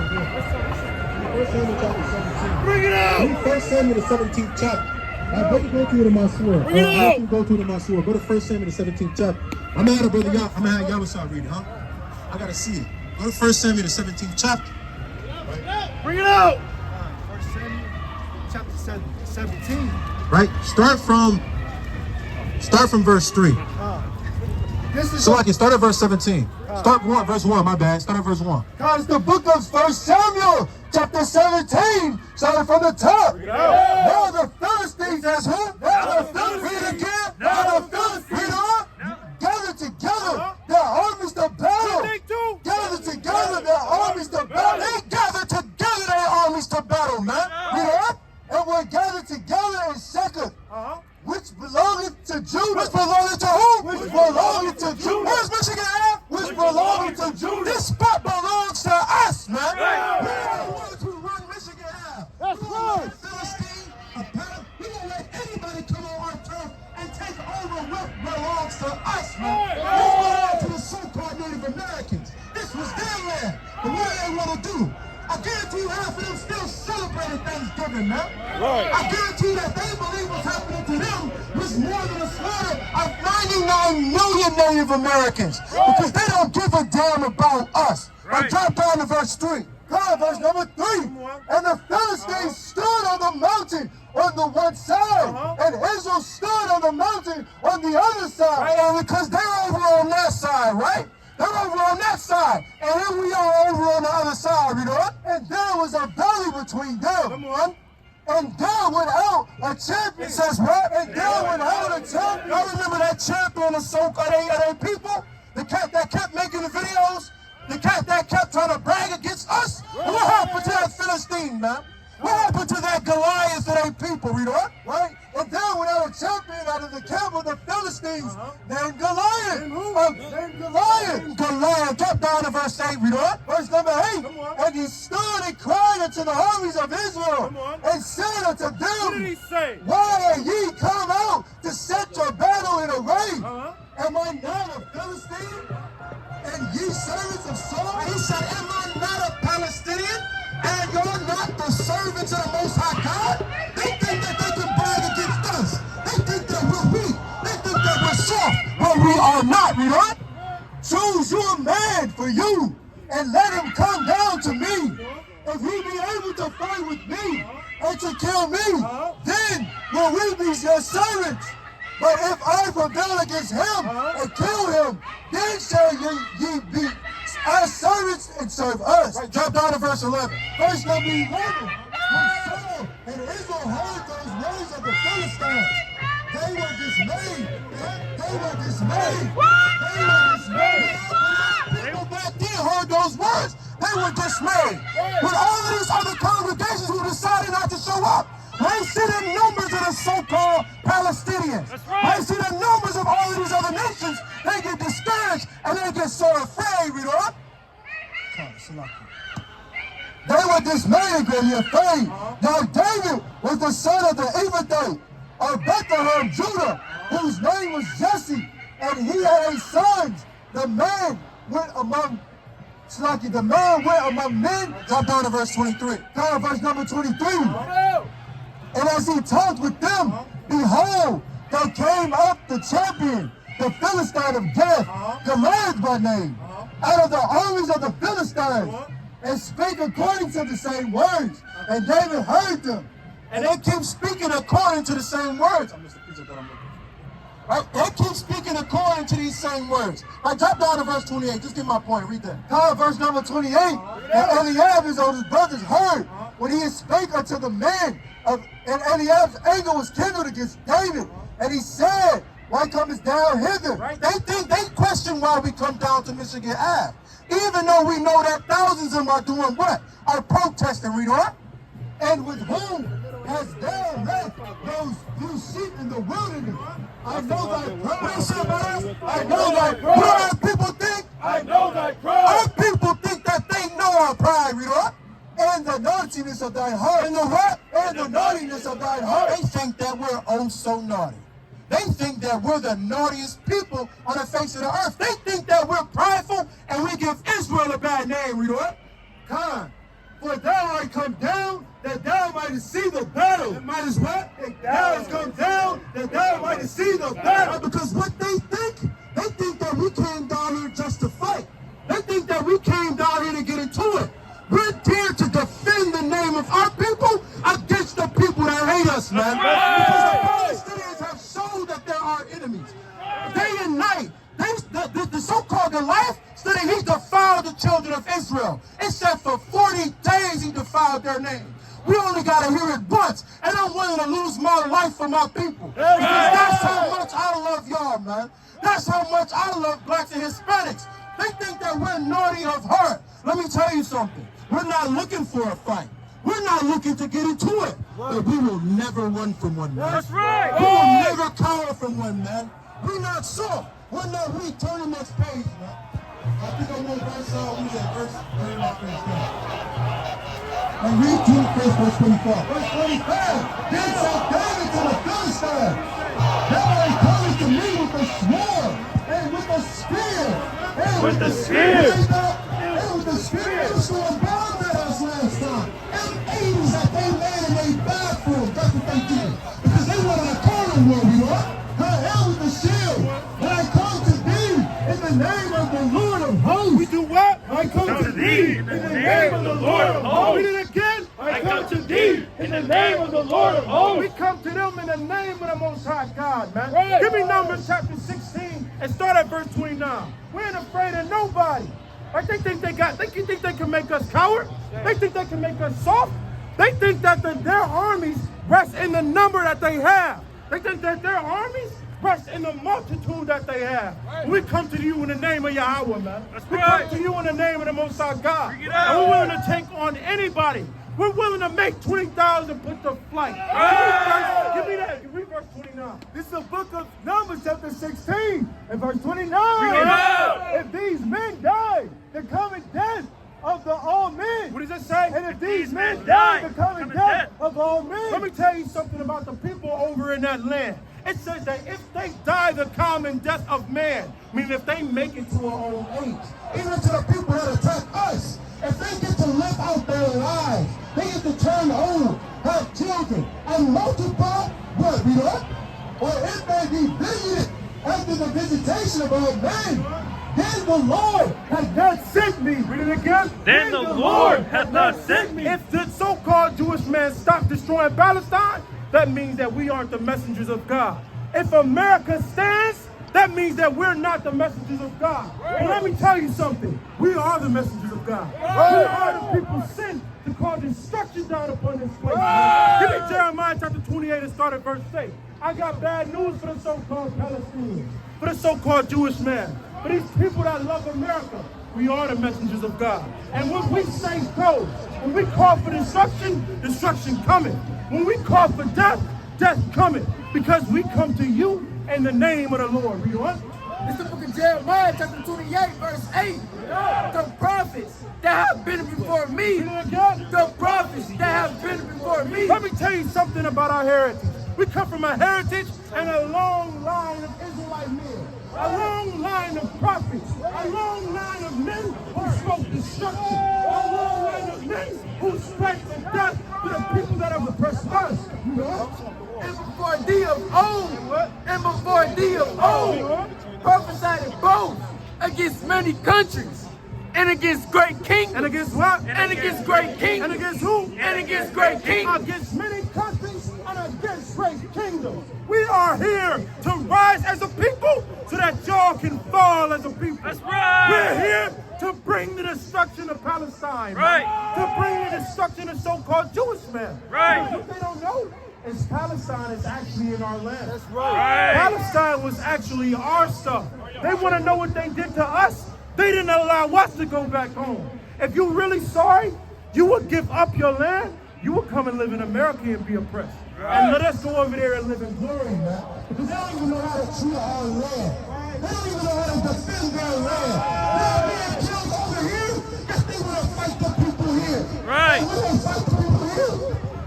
First Samuel chapter 17. Bring it out! Read 1 Samuel the 17th chapter. Now, go to it in my sword. Bring it out! Go to it in my sword. Go to 1 Samuel the 17th chapter. I'm gonna have brother I'm gonna have Yahweh read it, huh? I gotta see it. Go to 1 Samuel the 17th chapter. Bring it out! 1 Samuel chapter 17. Right? Start from verse 3. So I can start at verse 17. Start verse 1, my bad. Start at verse 1. God, it's the book of 1 Samuel, chapter 17, starting from the top. Now the Philistines, that's who? Now the Philistines, read again. Now the Philistines, read on. Gather together their armies to battle. Gather together their armies to battle. They gather together their armies to battle, man. Read on. And we're gathered together in Shechem. Which belongeth to Judah. Which belongeth to who? Which belongeth to Judah. Where's Michigan Ave? Which belongeth to Judah. This spot belongs to us, man. We are the ones who run Michigan Ave. That's right. Philistine, we don't let anybody come on our turf and take over what belongs to us, man. This belongs to the so-called Native Americans. This was their land. But what do they want to do? I guarantee you half of them still celebrating Thanksgiving, man. Right. I guarantee that they believe what's happening to them was more than a slaughter of 99 million Native Americans. Right. Because they don't give a damn about us. Right. Drop down to verse 3. Verse number 3. And the Philistines stood on the mountain on the one side, and Israel stood on the mountain on the other side. Right. And because they're over on that side, right? They're over on that side, and then we are over on the other side, you know? And there was a valley between them. Come on. And there went out a champion, says what? And there went out a champion. Y'all remember that champion of they people? The cat that kept making the videos? The cat that kept trying to brag against us? What happened to that Philistine, man? What happened to that Goliath of they people, read on? Right? And there went out a champion out of the camp of the Philistines named Goliath. Named Goliath. Goliath. Drop down to verse 8, read on. Verse number 8. And he stood and cried unto the armies of Israel and said unto them, what did he say? Why are ye come out to set your battle in array? Am I not a Philistine? And ye servants of Saul? He said, am I not a Palestinian? And you're not the servants of the Most High God? They think that they can brag against us. They think that we're weak. They think that we're soft. But we are not, we not? Choose you a man for you and let him come down to me. If he be able to fight with me and to kill me, then will we be your servants. But if I prevail against him and kill him, then shall ye be our servants and serve us. Right, drop down to verse 11. Verse number 11. When Saul and Israel heard those words of the Philistines, they were dismayed. They were dismayed. They were dismayed. When people back then heard those words, they were dismayed. When all of these other congregations who decided not to show up, they see the numbers of the so-called Palestinians. They see the numbers of all of these other nations. They get discouraged and they get so afraid, you know? They were dismayed and greatly afraid. Now David was the son of the Heathen of Bethlehem, Judah, whose name was Jesse, and he had 8 sons. The man went among men. Drop down to verse 23. Down to verse number 23. And as he talked with them, behold, there came up the champion, the Philistine of death, Goliath by name, out of the armies of the Philistines, and spake according to the same words. And David heard them. And they keep speaking according to the same words. Right? They keep speaking according to these same words. Right, drop down to verse 28. Just get my point. Read that. Down verse number 28. And Eliab, his oldest brothers, heard when he had spake unto the men of, and Eliab's anger was kindled against David. And he said, why comest down hither? Right. They question why we come down to Michigan Ave. Even though we know that thousands of them are doing what? Are protesting, read on. And with whom has thou left those few sheep in the wilderness? I know thy pride. I know thy pride. What do our people think? I know thy pride. Our people think that they know our pride, read on. And the naughtiness of thine heart. And the what? And the naughtiness of thine heart. They think that we're oh so naughty. They think that we're the naughtiest people on the face of the earth. They think that we're prideful and we give Israel a bad name, read on. For thou art come down, that thou mightest see the battle. It might as well. Thou hast come down, that thou mightest see the battle. Because what they think that we came down here just to fight. They think that we came down here to get into it. We're here to defend the name of our people against the people that hate us, man. Because the Palestinians have shown that there are enemies. Day and night, the so-called Goliath study, he defiled the children of Israel. It said for 40 days he defiled their name. We only got to hear it once, and I'm willing to lose my life for my people. Because that's how much I love y'all, man. That's how much I love blacks and Hispanics. They think that we're naughty of heart. Let me tell you something. We're not looking for a fight. We're not looking to get into it. But we will never run from one, man. That's right. We will never cower from one, man. We're not soft. We're not weak. Turn the next page, man. I think I'm on verse 25. And read to verse 24. Verse 25. Then said David to the Philistine, thou art coming to me with a sword and with a spear. And With the spear. And with the spear. They was throwing bombs at us last time. M80s that they made in their bathroom. That's what they did. Because they wanted a corner war, you know? Hell with the shield. And I come to thee in the name of the Lord of hosts. We do what? I come to thee in the name of the Lord of hosts. Read it again. I come to thee in the name of the Lord of hosts. We come to them in the name of the Most High God, man. Give me Numbers chapter 16 and start at verse 29. We ain't afraid of nobody. Like they think they can make us cowards. They think they can make us soft. They think that their armies rest in the number that they have. They think that their armies rest in the multitude that they have. We come to you in the name of Yahweh, man. We come to you in the name of the Most High God. And we're willing to take on anybody. We're willing to make 20,000 put to flight. Give me that. Read verse 29. This is the book of Numbers chapter 16 and verse 29. If these men die, the coming death of all men. What does it say? And if these men die, the coming death of all men. Let me tell you something about the people over in that land. It says that if they die the common death of man, meaning if they make it to an old age, Even to the people that attack us, if they get to live out their lives, they get to turn old, have children, and multiply, what, we don't? Or if they be visited after the visitation of all men, then the Lord has not sent me. read it again. Then the Lord hath not sent me. If the so-called Jewish man stop destroying Palestine, that means that we aren't the messengers of God. If America stands, that means that we're not the messengers of God. And let me tell you something. We are the messengers of God. We are the people sent to cause destruction down upon this place. Give me Jeremiah chapter 28 and start at verse 8. I got bad news for the so-called Palestinians, for the so-called Jewish man, for these people that love America. We are the messengers of God. And when we say go, when we call for destruction, destruction coming. When we call for death, death coming. Because we come to you in the name of the Lord. Read on. It's the book of Jeremiah, chapter 28, verse 8. The prophets that have been before me. The prophets that have been before me. Let me tell you something about our heritage. We come from a heritage and a long line of Israelite men. A long line of prophets. A long line of men who spoke destruction. A long line of men who spoke death to the people that have oppressed us. You know? And before thee of old, and before thee of old, prophesied both against many countries, and against great kings. And against what? And against great kings. And against who? And against great kings. Against many countries and against great kingdoms. We are here to rise as a people so that y'all can fall as a people. That's right. We're here to bring the destruction of Palestine. Right. To bring the destruction of so-called Jewish men. Right. Because what they don't know is Palestine is actually in our land. That's Right. Palestine was actually our stuff. They want to know what they did to us. They didn't allow us to go back home. If you're really sorry, you would give up your land. You would come and live in America and be oppressed. And let us go over there and live in glory, man. Because they don't even know how to treat our land. They don't even know how to defend their land. They're being killed over here, yet they want to fight the people here. Right. And we don't fight the people here.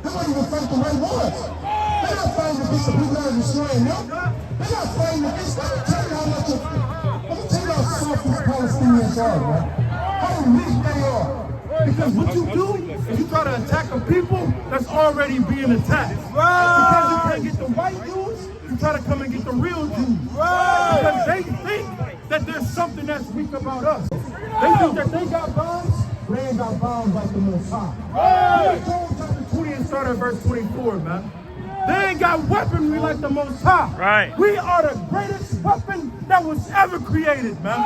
They won't even fight the right ones. They're not fighting against the people that are destroying them. They're not fighting against them. Let me tell you how much let me tell you how soft these Palestinians are, man. How weak they are. Because what you do is you try to attack a people that's already being attacked. Because you can't get the white Jews, you try to come and get the real Jews. Because they think that there's something that's weak about us. They think that they got bombs, but they ain't got bombs like the Most High. Job chapter 20 and start at verse 24, man. They ain't got weaponry like the Most High. Right. We are the greatest weapon that was ever created, man.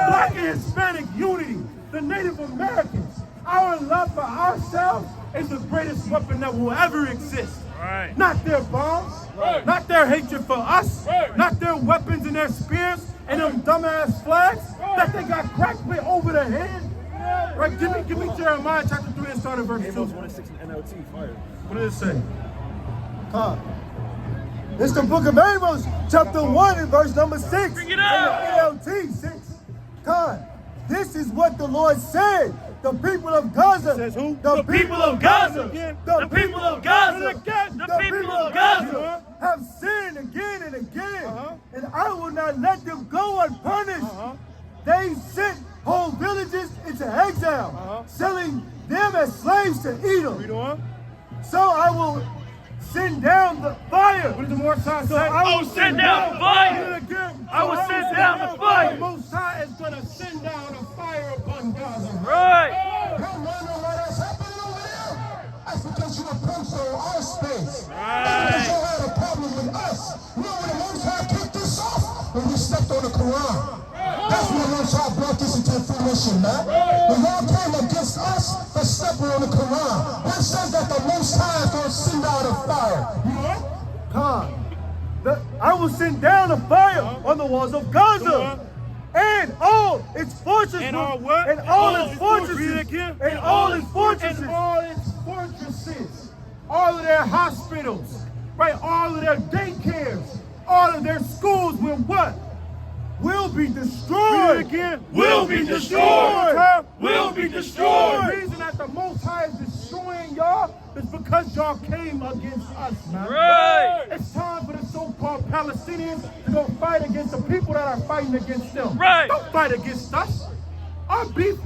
Black and Hispanic unity, the Native Americans, our love for ourselves is the greatest weapon that will ever exist. Right. Not their bombs, not their hatred for us, not their weapons and their spears and them dumbass flags that they got cracked with over the head. Right? Give me Jeremiah chapter 3 and start at verse 2. What does it say? It's the book of Amos, chapter 1 and verse number 6. Bring it up. NLT 6. This is what the Lord said. The people of Gaza. Says who? The people of Gaza. The people of Gaza. The people of Gaza. Have sinned again and again, and I will not let them go unpunished. They sent whole villages into exile, selling them as slaves to Edom. So I will send down the fire. What did the Most High say? I will send down the fire. I will send down the fire. The Most High is going to send down a fire upon Gaza. Right. Don't wonder why that's happening over there. That's because you approached our space. Right. Because you had a problem with us. You know when the Most High kicked this off? When we stepped on the Quran. That's when the Most High brought this into fruition, man. When y'all came against us for stepping on the Quran, what says that the Most High is going to send out a fire? You know? I will send down a fire on the walls of Gaza. And all its fortresses. And all what? And all its fortresses. Read it again. And all its fortresses. And all its fortresses. All of their hospitals. Right? All of their daycares. All of their schools will what? Will be destroyed. Read it again. Will be destroyed. Will be destroyed. The reason that the Most High is destroying y'all is because y'all came against us, man. Right. It's time for the so-called Palestinians to go fight against the people that are fighting against them. Right. Don't fight against us. Our beef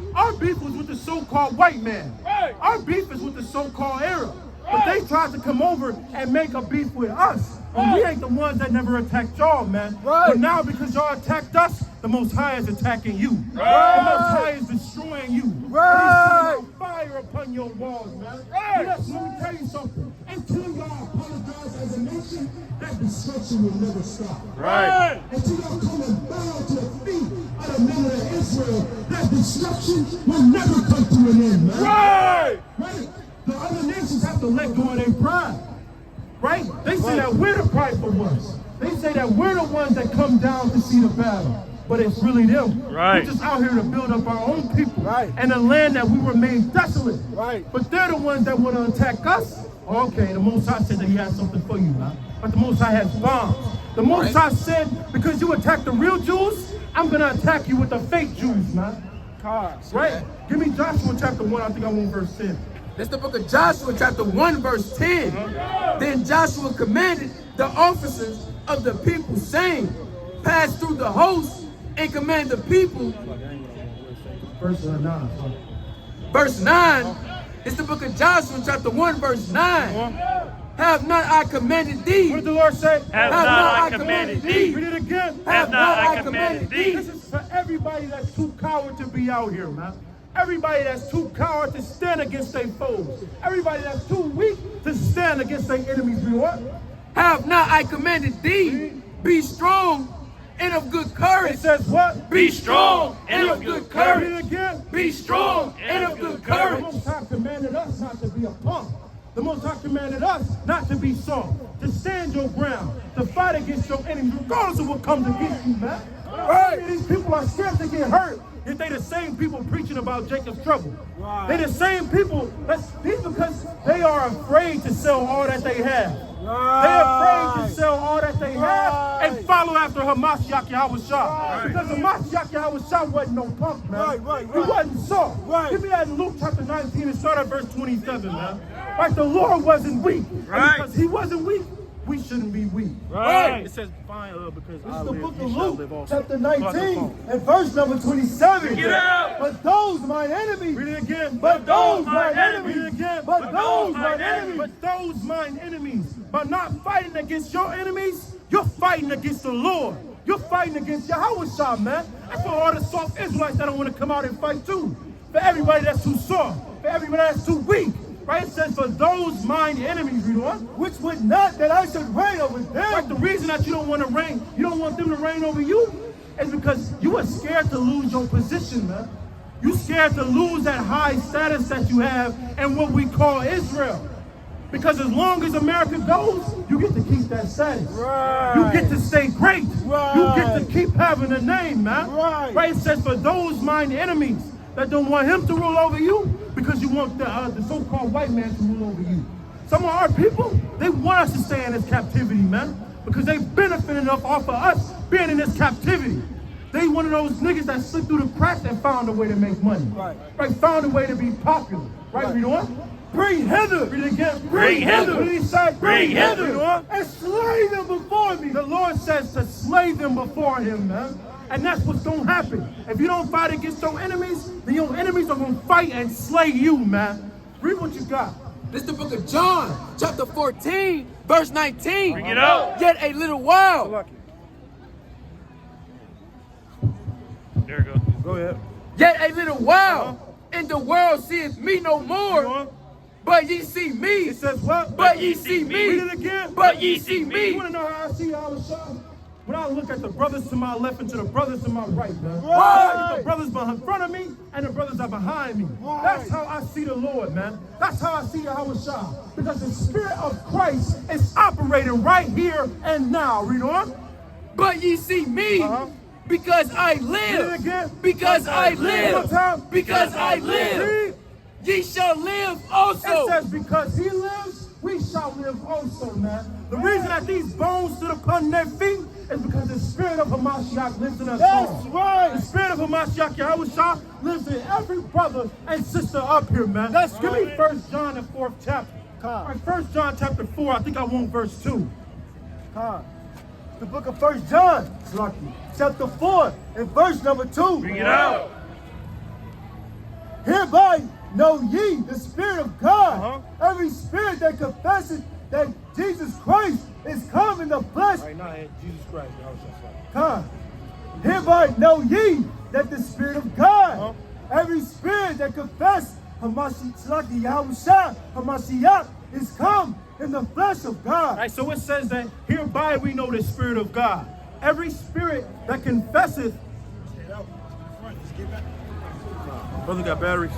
was with the so-called white man. Right. Our beef is with the so-called Arab. But they tried to come over and make a beef with us. And we ain't the ones that never attacked y'all, man. But now because y'all attacked us, the Most High is attacking you. The Most High is destroying you. And he's sending fire upon your walls, man. Let me tell you something. Until y'all apologize as a nation, that destruction will never stop. Right. Until y'all come and bow to the feet of the men of Israel, that destruction will never come to an end, man. Right. The other nations have to let go of their pride. Right? They say that we're the prideful ones. They say that we're the ones that come down to see the battle. But it's really them. Right. We're just out here to build up our own people. Right. And the land that we were made desolate. Right. But they're the ones that want to attack us. Okay, the Most High said that he has something for you, man. But the Most High has bombs. The Most High said, because you attacked the real Jews, I'm going to attack you with the fake Jews, man. Right? Give me Joshua chapter 1. I think I want verse 10. That's the book of Joshua, chapter 1, verse 10. Then Joshua commanded the officers of the people, saying, pass through the host and command the people. Verse 9. Verse 9. It's the book of Joshua, chapter 1, verse 9. Have not I commanded thee? What did the Lord say? Have not I commanded thee? Read it again. Have not I commanded thee? This is for everybody that's too coward to be out here, man. Everybody that's too coward to stand against their foes. Everybody that's too weak to stand against their enemies. Be what? Have not I commanded thee? Be strong and of good courage. It says what? Be strong and of good courage. Read it again. Be strong and of good The courage. Most High commanded us not to be a punk. The Most High commanded us not to be soft, to stand your ground, to fight against your enemies, regardless of what comes against you, man. Right? These people are scared to get hurt. If they the same people preaching about Jacob's trouble. They the same people because they are afraid to sell all that they have. They're afraid to sell all that they have and follow after Hamashiach Yahushua. Because Hamashiach Yahushua wasn't no punk, man. He wasn't soft. Give me that in Luke chapter 19 and start at verse 27, man. Right, the Lord wasn't weak. And because he wasn't weak, we shouldn't be weak. Right. It says, fine, because This I is the live, book you of shall Luke, live also. chapter So I can 19, follow. and verse number 27. Get out. But those mine enemies, Read it again. but those mine mine enemies, Read it again. but those mine enemies. But those mine enemies, by not fighting against your enemies, you're fighting against the Lord. You're fighting against Yahweh, man. That's for all the soft Israelites that don't want to come out and fight too. For everybody that's too soft. For everybody that's too weak. Right? It says, for those mine enemies, read on. Which would not that I should reign over Like the them. reason that you don't want to reign, you don't want them to reign over you, is because you are scared to lose your position, man. You scared to lose that high status that you have in what we call Israel. Because as long as America goes, you get to keep that status. Right. You get to stay great. Right. You get to keep having a name, man. Right. It says, for those mine enemies that don't want him to rule over you, because you want the so-called white man to rule over you. Some of our people, they want us to stay in this captivity, man, because they benefit enough off of us being in this captivity. They one of those niggas that slipped through the cracks and found a way to make money. Right. Found a way to be popular. Right, read on. Bring hither. Read it again. Bring hither. What did he say? Bring hither. Read on. And slay them before me. The Lord says to slay them before him, man. And that's what's going to happen. If you don't fight against your enemies, then your enemies are going to fight and slay you, man. Read what you got. This is the book of John, chapter 14, verse 19. Bring it out. Yet a little while. There it goes. Go ahead. Yet a little while, and the world seeth me no Read more. on. But ye see me. It says what? But ye see me. Read it again. But ye see me. You want to know how I see Yahweh? When I look at the brothers to my left and to the brothers to my right, man. Right. I look at the brothers in front of me and the brothers are behind me. Right. That's how I see the Lord, man. That's how I see Yahweh Shah. Because the Spirit of Christ is operating right here and now. Read on. But ye see me. Because I Read it live. again. Because I One more live. time. Because I live. Read. Ye shall live It also. says, because he lives, we shall live also, man. The reason that these bones stood upon their feet is because the Spirit of Hamashiach lives in us That's all. right. The Spirit of Hamashiach, Yahweh Shah, lives in every brother and sister up here, man. That's Give me right. 1 John, the 4th chapter. All right, 1 John chapter 4, I think I want verse 2. The book of 1 John, chapter 4, and verse number 2. Bring it out. Hereby know ye the Spirit of God. Every spirit that confesses that Jesus Christ is come in the flesh. Right now, Jesus Christ, Yahweh Shah. God. Hereby know ye that the Spirit of God, every spirit that confesses Hamashiach, Yahweh Hamashiach is come in the flesh of God. All right, so it says that hereby we know the Spirit of God. Every spirit that confesseth. Brother got batteries.